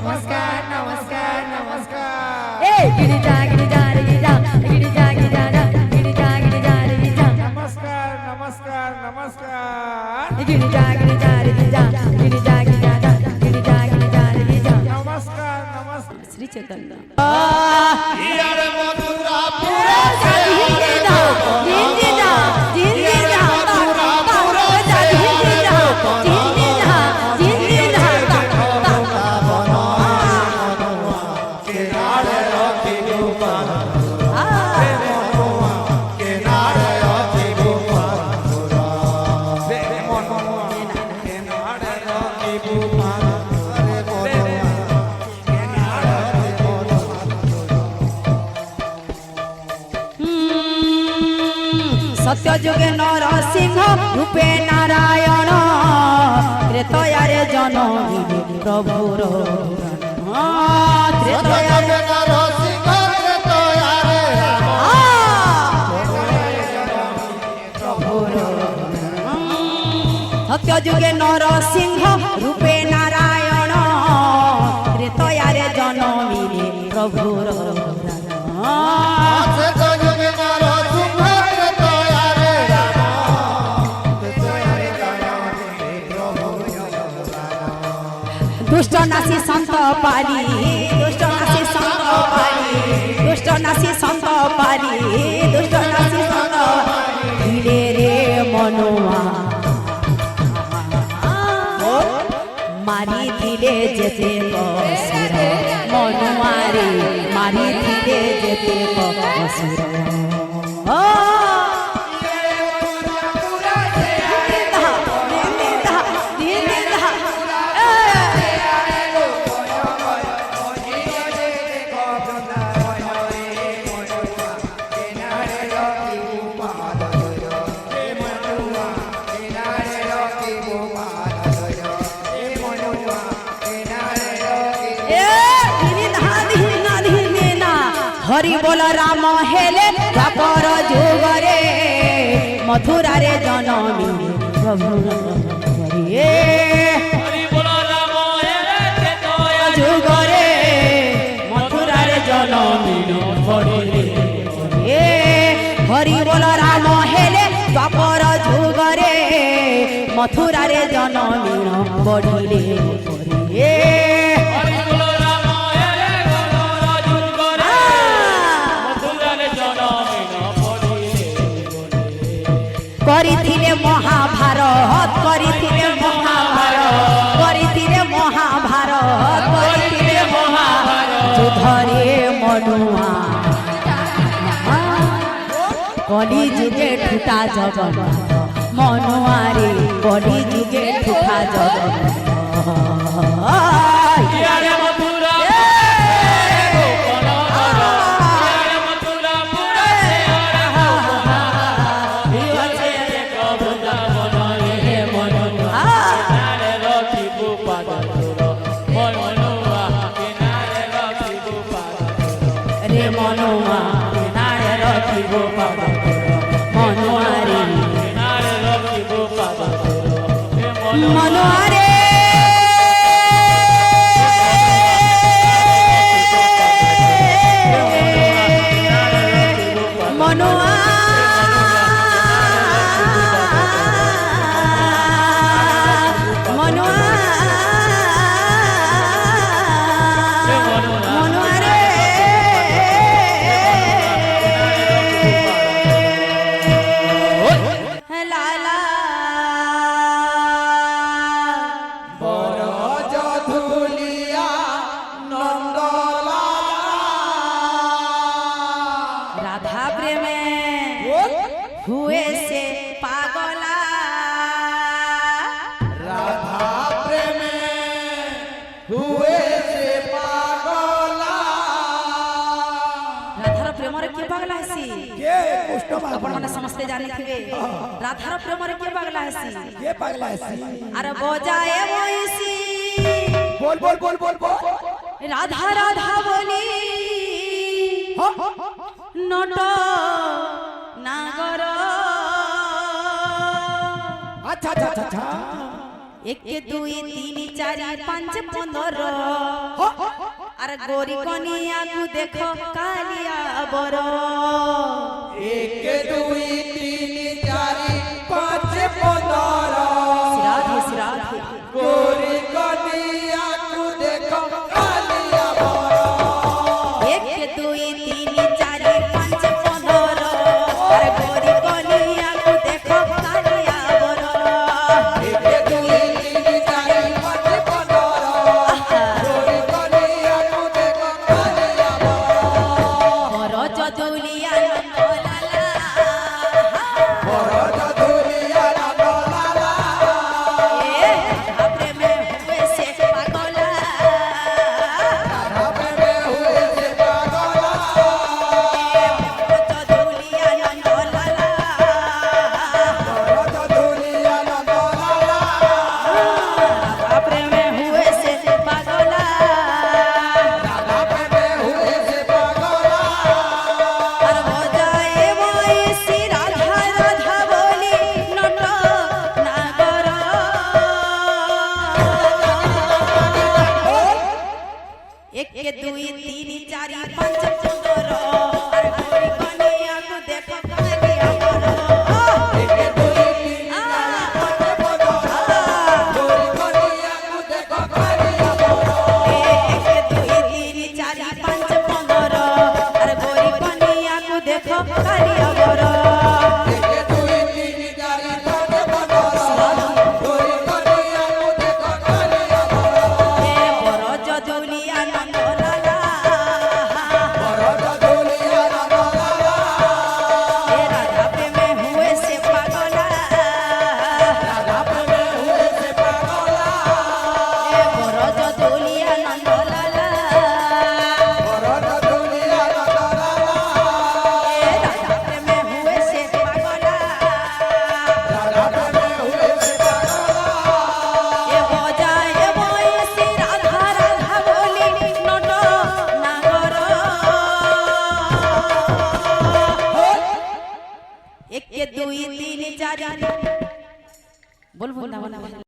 नमस्कार नमस्कार नमस्कार ए गिरिजा गिरिजा गिरिजा गिरिजा गिरिजा गिरिजा गिरिजा गिरिजा नमस्कार नमस्कार नमस्कार गिरिजा गिरिजा गिरिजा गिरिजा गिरिजा गिरिजा गिरिजा गिरिजा नमस्कार नमस्कार श्री चैतन्य यार मथुरा पूरा जिंदा जिंदा जिंदा मथुरा पूरा जिंदा जिंदा जिंदा किनारे रखी गोपाल किनारे रखी गोपाल किनारे रखी गोपाल सत्य जुगे नरसिंह रूपे नारायण त्रेतयारे जनमी प्रभुर त्रेतयारे सत्य जुगे नरसिंह रूपे नारायण त्रेतयारे जनमी प्रभुर दुष्ट नासी संत पारी दुष्ट नासी संत पारी दुष्ट नासी संत पारी दुष्ट नासी संत धीरे रे मनुआ मारी दिले जेते असुर मनुआ रे मारी दिले जेते असुर हरि बोल राम हेले द्वापर जुगरे मथुरा रे जनमी प्रभु हरि बोल राम हेले त्रेतया जुगरे मथुरा रे जनमी हरि बोल राम हेले द्वापर जुगरे मथुरा रे जनमी बढ़िले हरि बोल राम हेले त्रेतया जुगरे मथुरा रे जनमी करिथिले महाभारत करिथिले महाभारत करिथिले महाभारत करिथिले महाभारत युद्धरे मनुआ कली जुगे ठुटा जगन्नाथ मनुआ रे कली जुगे ठुटा जगन्नाथ यारे मथुरा यारे मथुरा पूरा से अरे हो विवचे कबुदा बनले मनुआ किनारे रखी गोपाल मनुआ किनारे रखी गोपाल रे मनुआ किनारे रखी गोपाल मनुआ रे किनारे रखी गोपाल मनुआ रे मनुआ मनुआ मनुआ रे लाला धुलिया नंदला राधा प्रेम हुए से पागला राधा प्रेम हुए से पागला राधार प्रेमरे किए पागला हेसी ये कुष्ठ अपन माने समझते जाने थिबे राधार प्रेमरे किए पागला हेसी ये पगला है अरे बजाए वैसी बोल बोल बोल बोल बोल राधा राधा बोली नट नागर अच्छा अच्छा अच्छा अच्छा एक दुई तीन चार पांच 15 আর গরি কনিয়া কু দেখো কালিয়া বড় এক দুই তিন চারি পাঁচ 15 রাধে রাধে गोरी कनियाकु देखो कालिया बड़ एक दुई तीन चार पाँच 15 আর গরি কনিয়া কু দেখো কালিয়া বড় एक दुई तीन चारि पाँच 15 गोरी कनियाकु देखो कालिया बड़ मोर जदुलिया नंदलाला बड़ धुलिया नंदलाला ए अपने में हुए से पागला राधा में हुए से पागला जदुलिया नंदलाला बड़ धुलिया नंदलाला अपने में हुए से पागला राधा में हुए से पागला और हो जाए वो इसी राधा राधा बोली नट नागर एक दुई तीन चार पाँच 15 और गोरी कनिया को देखो कालिया बड़ एक दुई तीन चारि पाँच 15 गोरी कनियाकु देखो कालिया बड़ एक दुई तीन चार पाँच 15 और गोरी कनिया को देखो कालिया बड़ एक दुई तीन चारि पाँच 15 गोरी कनियाकु देखो कालिया बड़ बड़ जदुलिया नंदलाला बड़ धुलिया नंदलाला राधा प्रेमे हुए से पागला राधा में हुए से पागला बड़ जदुलिया नंदलाला बड़ धुलिया नंदलाला राधा प्रेमे हुए से पागला राधा में हुए से पागला ए बजाए बयसी राधा राधा बोली नट नागर एक दुई तीन चार बोल बोल ना बोल